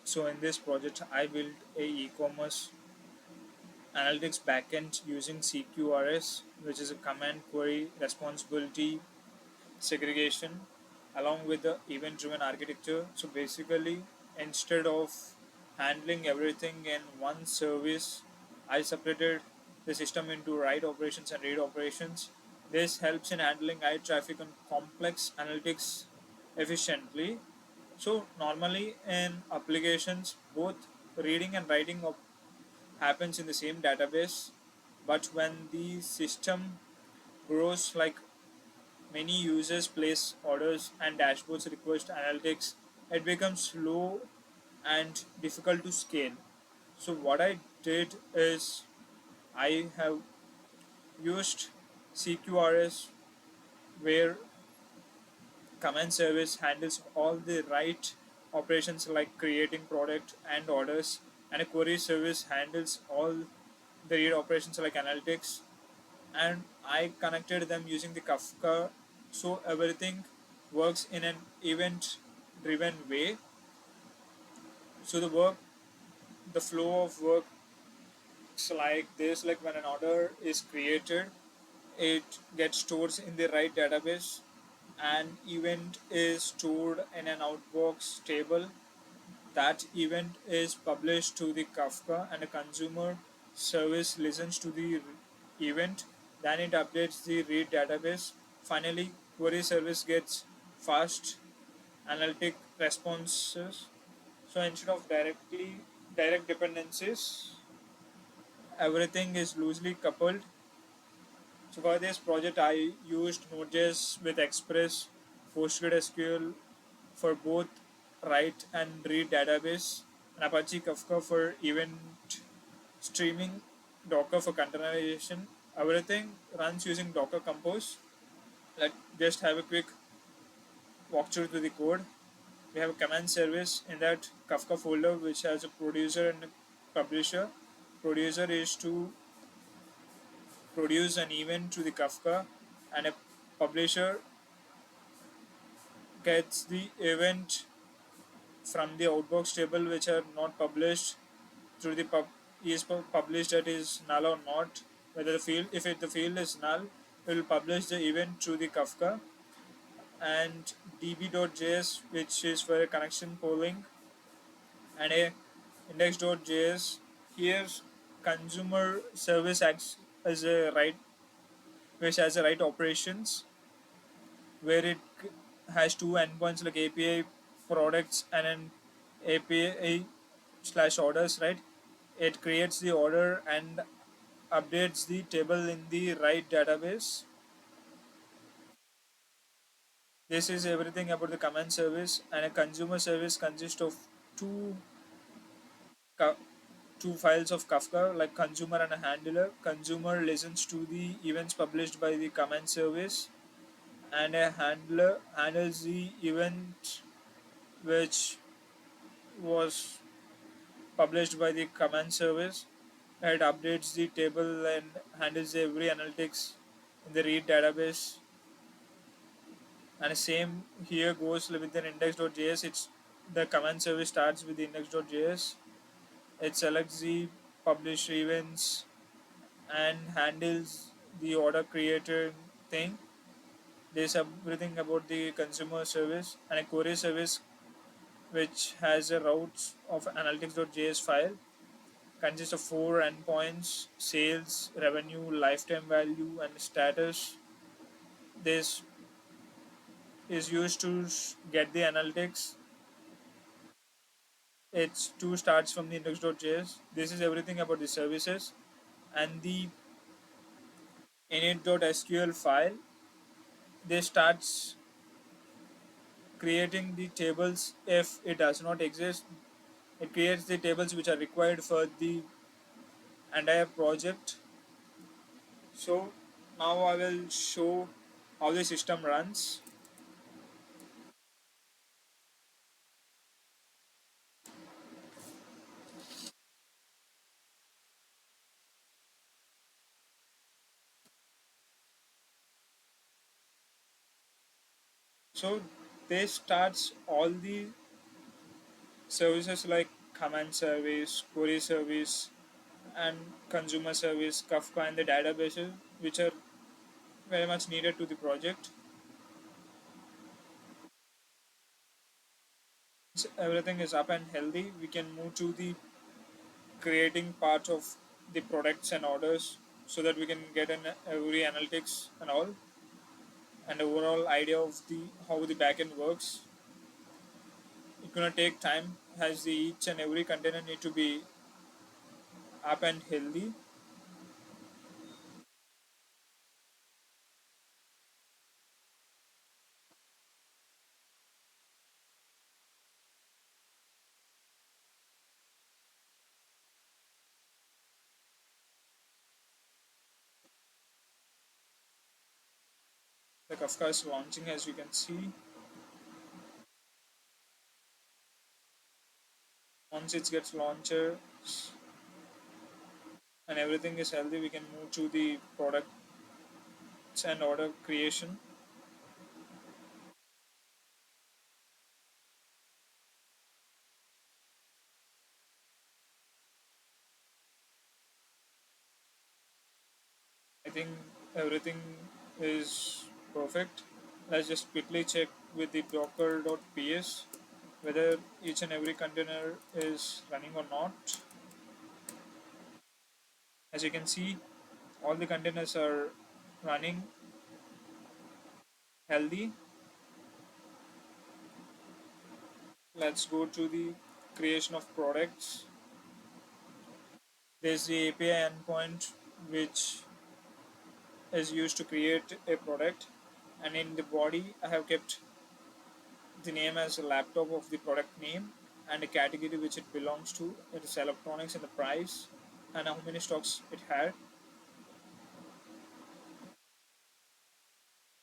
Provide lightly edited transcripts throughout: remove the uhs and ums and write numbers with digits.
So in this project, I built a e-commerce analytics backend using CQRS, which is a command query responsibility segregation, along with the event-driven architecture. So basically, instead of handling everything in one service, I separated the system into write operations and read operations. This helps in handling high traffic and complex analytics efficiently. So normally in applications, both reading and writing happens in the same database, but when the system grows, like many users place orders and dashboards request analytics, it becomes slow and difficult to scale. So what I did is I have used CQRS, where command service handles all the right operations like creating product and orders, and a query service handles all the read operations like analytics. And I connected them using the Kafka, so everything works in an event driven way. So the flow of work is like this: like when an order is created, it gets stored in the right database. An event is stored in an outbox table. That event is published to the Kafka, and a consumer service listens to the event. Then it updates the read database. Finally, query service gets fast analytic responses. So instead of direct dependencies, everything is loosely coupled. So for this project, I used Node.js with Express, PostgreSQL for both write and read database, and Apache Kafka for event streaming, Docker for containerization. Everything runs using Docker Compose. Let's just have a quick walkthrough to the code. We have a command service in that Kafka folder which has a producer and a publisher. Producer is to produce an event to the Kafka, and a publisher gets the event from the outbox table which are not published through the is published, that is null or not. Whether the field, if the field is null, it will publish the event through the Kafka. And db.js, which is for a connection polling, and a index.js. Here consumer service acts as a write, which has a write operations, where it has two endpoints like API products and an API slash orders, right? It creates the order and updates the table in the right database. This is everything about the command service, and a consumer service consists of two ca- two files of Kafka, like consumer and a handler. Consumer listens to the events published by the command service, and a handler handles the event which was published by the command service. It updates the table and handles every analytics in the read database. And same here goes with an index.js. It's the command service starts with the index.js. It selects the published events and handles the order creator thing. There's everything about the consumer service, and a query service which has a route of analytics.js file, consists of four endpoints: sales, revenue, lifetime value, and status. This is used to get the analytics. It's two starts from the index.js. This is everything about the services, and the init.sql file. This starts creating the tables. If it does not exist, it creates the tables which are required for the entire project. So now I will show how the system runs. So this starts all the services like command service, query service, and consumer service, Kafka, and the databases, which are very much needed to the project. Once everything is up and healthy, we can move to the creating part of the products and orders so that we can get an every analytics and all and overall idea of the how the backend works. It's gonna take time as the each and every container need to be up and healthy. The Kafka is launching, as you can see. Once it gets launched and everything is healthy, we can move to the products and order creation. I think everything is perfect. Let's just quickly check with the docker.ps whether each and every container is running or not. As you can see, all the containers are running healthy. Let's go to the creation of products. There's the API endpoint which is used to create a product, and in the body I have kept the name as a laptop of the product name and a category which it belongs to. It is electronics and the price and how many stocks it had.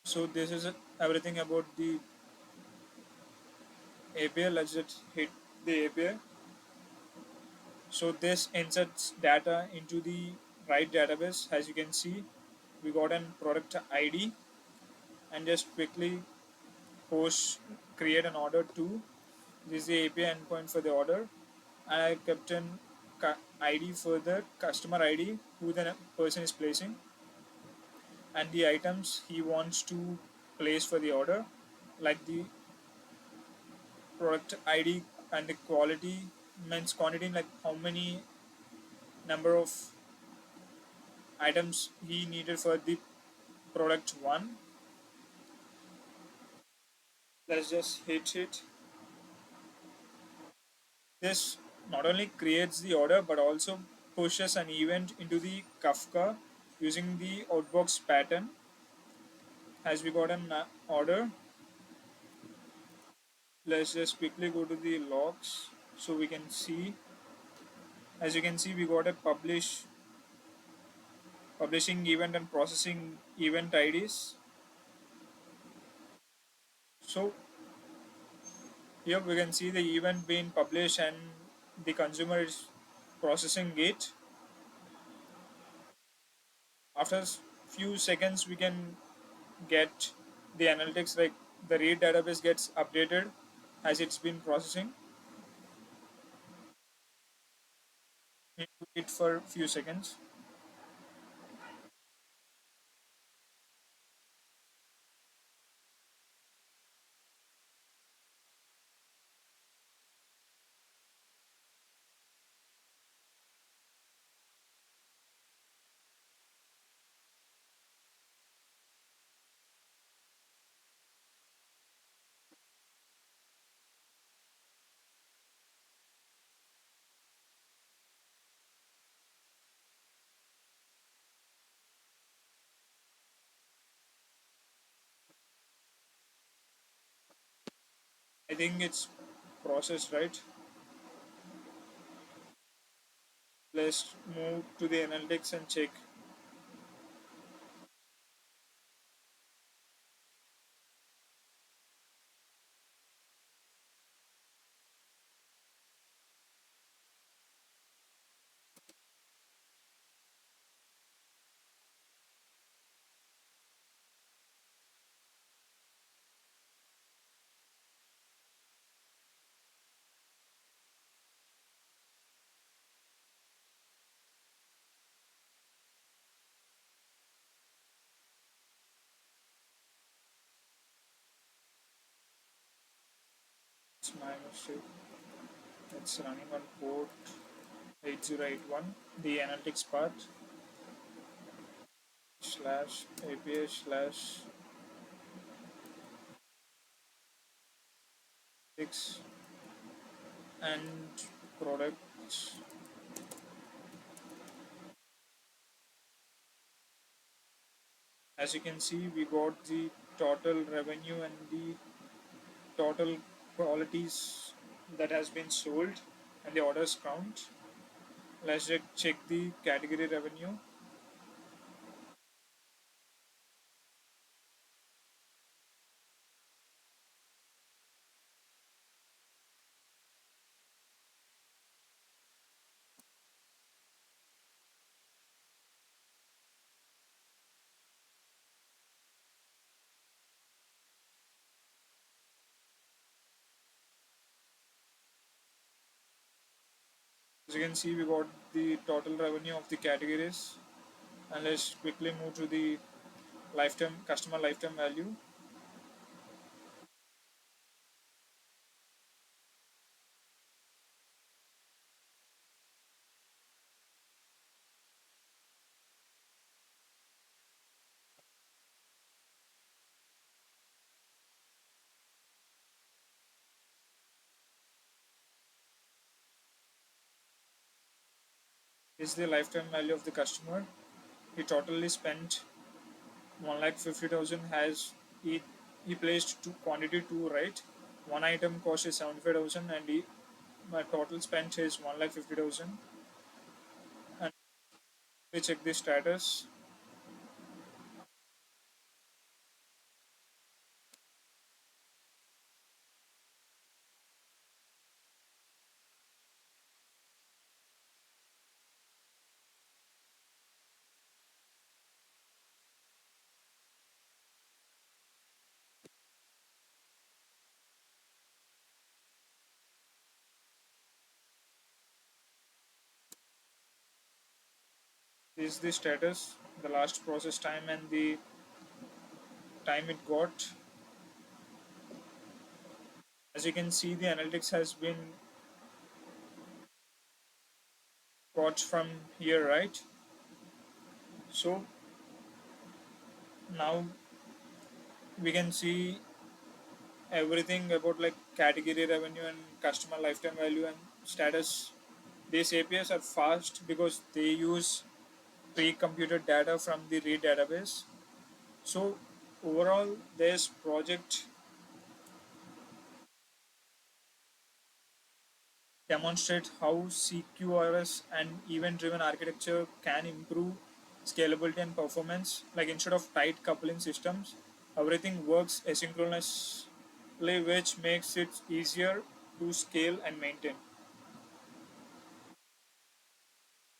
So this is everything about the API. Let's just hit the API. So this inserts data into the right database. As you can see, we got an product ID and just quickly post create an order too. This is the API endpoint for the order, and I kept an ID for the customer ID who the person is placing and the items he wants to place for the order, like the product ID and the quality means quantity, like how many number of items he needed for the product one. Let's just hit it. This not only creates the order but also pushes an event into the Kafka using the outbox pattern. As we got an order, let's just quickly go to the logs so we can see. As you can see, we got a publishing event and processing event IDs. So here we can see the event being published and the consumer is processing it. After few seconds, we can get the analytics like the read database gets updated as it's been processing. Need to wait for a few seconds. I think it's processed, right? Let's move to the analytics and check. It's my mistake. It's running on port 8081. The analytics part slash API slash 6 and products. As you can see, we got the total revenue and the total qualities that has been sold and the orders count. Let's just check the category revenue. As you can see, we got the total revenue of the categories. And let's quickly move to the lifetime customer lifetime value. This is the lifetime value of the customer. He totally spent 1,50,000. Has he placed two quantity two, right? One item cost is 75,000 and he my total spent is 1,50,000. And we check the status. This is the status, the last process time and the time it got. As you can see, the analytics has been got from here, right? So now we can see everything about like category revenue and customer lifetime value and status. These APIs are fast because they use pre-computed data from the read database. So overall, this project demonstrates how CQRS and event-driven architecture can improve scalability and performance. Like instead of tight coupling systems, everything works asynchronously, which makes it easier to scale and maintain.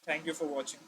Thank you for watching.